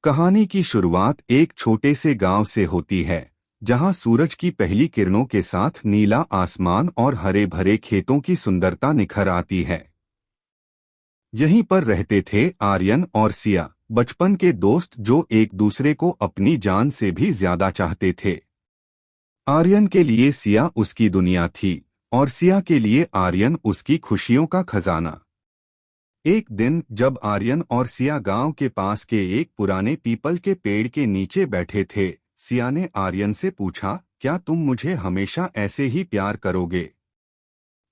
कहानी की शुरुआत एक छोटे से गांव से होती है, जहां सूरज की पहली किरणों के साथ नीला आसमान और हरे भरे खेतों की सुंदरता निखर आती है। यहीं पर रहते थे आर्यन और सिया, बचपन के दोस्त जो एक दूसरे को अपनी जान से भी ज्यादा चाहते थे। आर्यन के लिए सिया उसकी दुनिया थी और सिया के लिए आर्यन उसकी खुशियों का खजाना। एक दिन जब आर्यन और सिया गांव के पास के एक पुराने पीपल के पेड़ के नीचे बैठे थे, सिया ने आर्यन से पूछा, क्या तुम मुझे हमेशा ऐसे ही प्यार करोगे?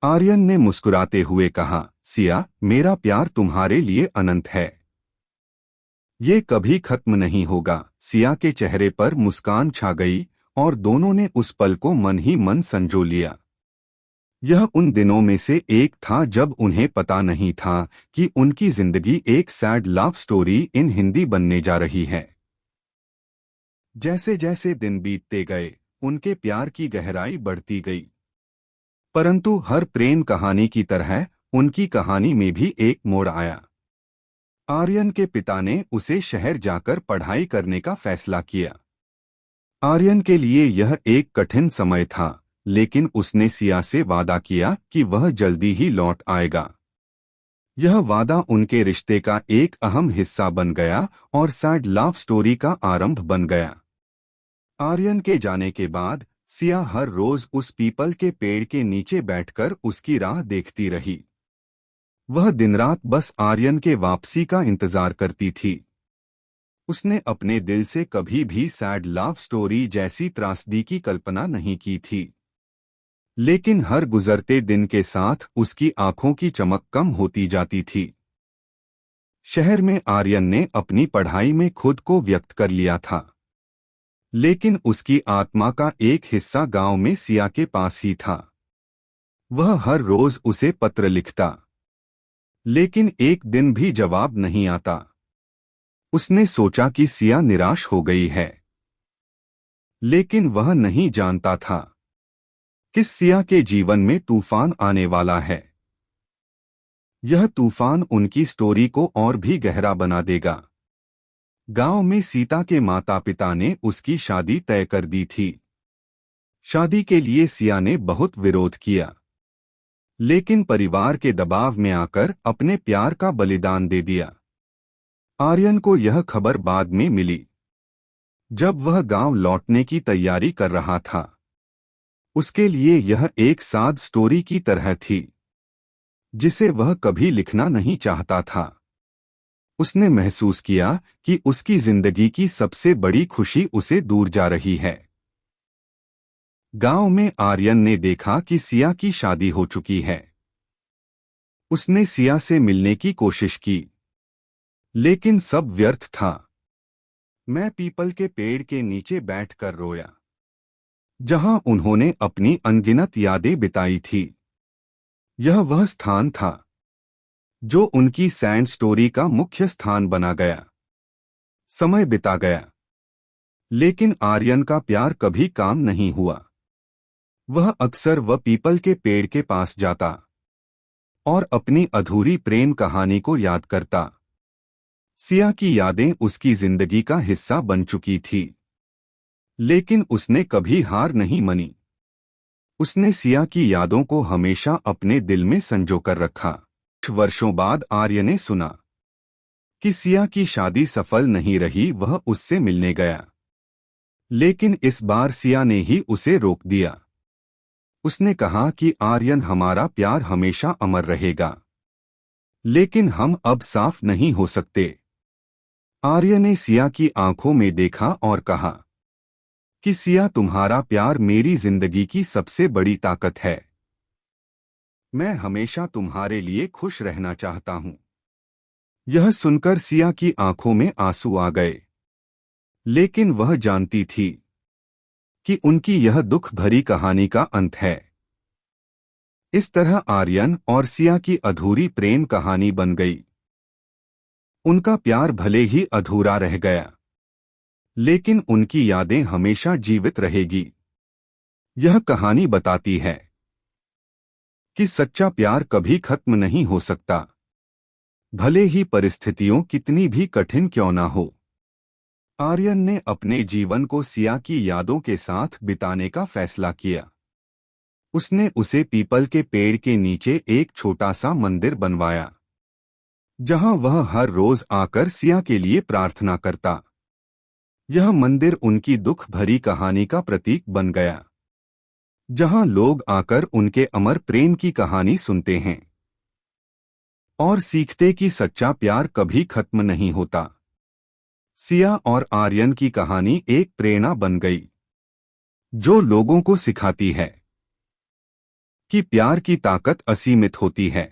आर्यन ने मुस्कुराते हुए कहा, सिया, मेरा प्यार तुम्हारे लिए अनंत है। ये कभी खत्म नहीं होगा। सिया के चेहरे पर मुस्कान छा गई और दोनों ने उस पल को मन ही मन संजो लिया। यह उन दिनों में से एक था जब उन्हें पता नहीं था कि उनकी जिंदगी एक sad love story in Hindi बनने जा रही है। जैसे जैसे दिन बीतते गए, उनके प्यार की गहराई बढ़ती गई। परंतु हर प्रेम कहानी की तरह उनकी कहानी में भी एक मोड़ आया। आर्यन के पिता ने उसे शहर जाकर पढ़ाई करने का फैसला किया। आर्यन के लिए यह एक कठिन समय था, लेकिन उसने सिया से वादा किया कि वह जल्दी ही लौट आएगा। यह वादा उनके रिश्ते का एक अहम हिस्सा बन गया और सैड लव स्टोरी का आरंभ बन गया। आर्यन के जाने के बाद सिया हर रोज उस पीपल के पेड़ के नीचे बैठकर उसकी राह देखती रही। वह दिन रात बस आर्यन के वापसी का इंतजार करती थी। उसने अपने दिल से कभी भी सैड लव स्टोरी जैसी त्रासदी की कल्पना नहीं की थी। लेकिन हर गुजरते दिन के साथ उसकी आंखों की चमक कम होती जाती थी। शहर में आर्यन ने अपनी पढ़ाई में खुद को व्यक्त कर लिया था, लेकिन उसकी आत्मा का एक हिस्सा गांव में सिया के पास ही था। वह हर रोज उसे पत्र लिखता, लेकिन एक दिन भी जवाब नहीं आता। उसने सोचा कि सिया निराश हो गई है, लेकिन वह नहीं जानता था कि सिया के जीवन में तूफान आने वाला है। यह तूफान उनकी स्टोरी को और भी गहरा बना देगा। गांव में सीता के माता पिता ने उसकी शादी तय कर दी थी। शादी के लिए सिया ने बहुत विरोध किया, लेकिन परिवार के दबाव में आकर अपने प्यार का बलिदान दे दिया। आर्यन को यह खबर बाद में मिली, जब वह गांव लौटने की तैयारी कर रहा था। उसके लिए यह एक साद स्टोरी की तरह थी, जिसे वह कभी लिखना नहीं चाहता था। उसने महसूस किया कि उसकी जिंदगी की सबसे बड़ी खुशी उसे दूर जा रही है। गांव में आर्यन ने देखा कि सिया की शादी हो चुकी है। उसने सिया से मिलने की कोशिश की, लेकिन सब व्यर्थ था। मैं पीपल के पेड़ के नीचे बैठकर रोया, जहां उन्होंने अपनी अनगिनत यादें बिताई थी। यह वह स्थान था जो उनकी सैड स्टोरी का मुख्य स्थान बना गया। समय बिता गया, लेकिन आर्यन का प्यार कभी काम नहीं हुआ। वह अक्सर वह पीपल के पेड़ के पास जाता और अपनी अधूरी प्रेम कहानी को याद करता। सिया की यादें उसकी जिंदगी का हिस्सा बन चुकी थी, लेकिन उसने कभी हार नहीं मानी। उसने सिया की यादों को हमेशा अपने दिल में संजो कर रखा। कुछ वर्षों बाद आर्य ने सुना कि सिया की शादी सफल नहीं रही। वह उससे मिलने गया, लेकिन इस बार सिया ने ही उसे रोक दिया। उसने कहा कि आर्यन, हमारा प्यार हमेशा अमर रहेगा, लेकिन हम अब साफ नहीं हो सकते। आर्य ने सिया की आंखों में देखा और कहा कि सिया, तुम्हारा प्यार मेरी जिंदगी की सबसे बड़ी ताकत है। मैं हमेशा तुम्हारे लिए खुश रहना चाहता हूं। यह सुनकर सिया की आंखों में आंसू आ गए, लेकिन वह जानती थी कि उनकी यह दुख भरी कहानी का अंत है। इस तरह आर्यन और सिया की अधूरी प्रेम कहानी बन गई। उनका प्यार भले ही अधूरा रह गया, लेकिन उनकी यादें हमेशा जीवित रहेगी। यह कहानी बताती है कि सच्चा प्यार कभी खत्म नहीं हो सकता, भले ही परिस्थितियों कितनी भी कठिन क्यों ना हो। आर्यन ने अपने जीवन को सिया की यादों के साथ बिताने का फैसला किया। उसने उसे पीपल के पेड़ के नीचे एक छोटा सा मंदिर बनवाया, जहां वह हर रोज आकर सिया के लिए प्रार्थना करता। यह मंदिर उनकी दुख भरी कहानी का प्रतीक बन गया, जहां लोग आकर उनके अमर प्रेम की कहानी सुनते हैं और सीखते कि सच्चा प्यार कभी खत्म नहीं होता। सिया और आर्यन की कहानी एक प्रेरणा बन गई, जो लोगों को सिखाती है कि प्यार की ताकत असीमित होती है।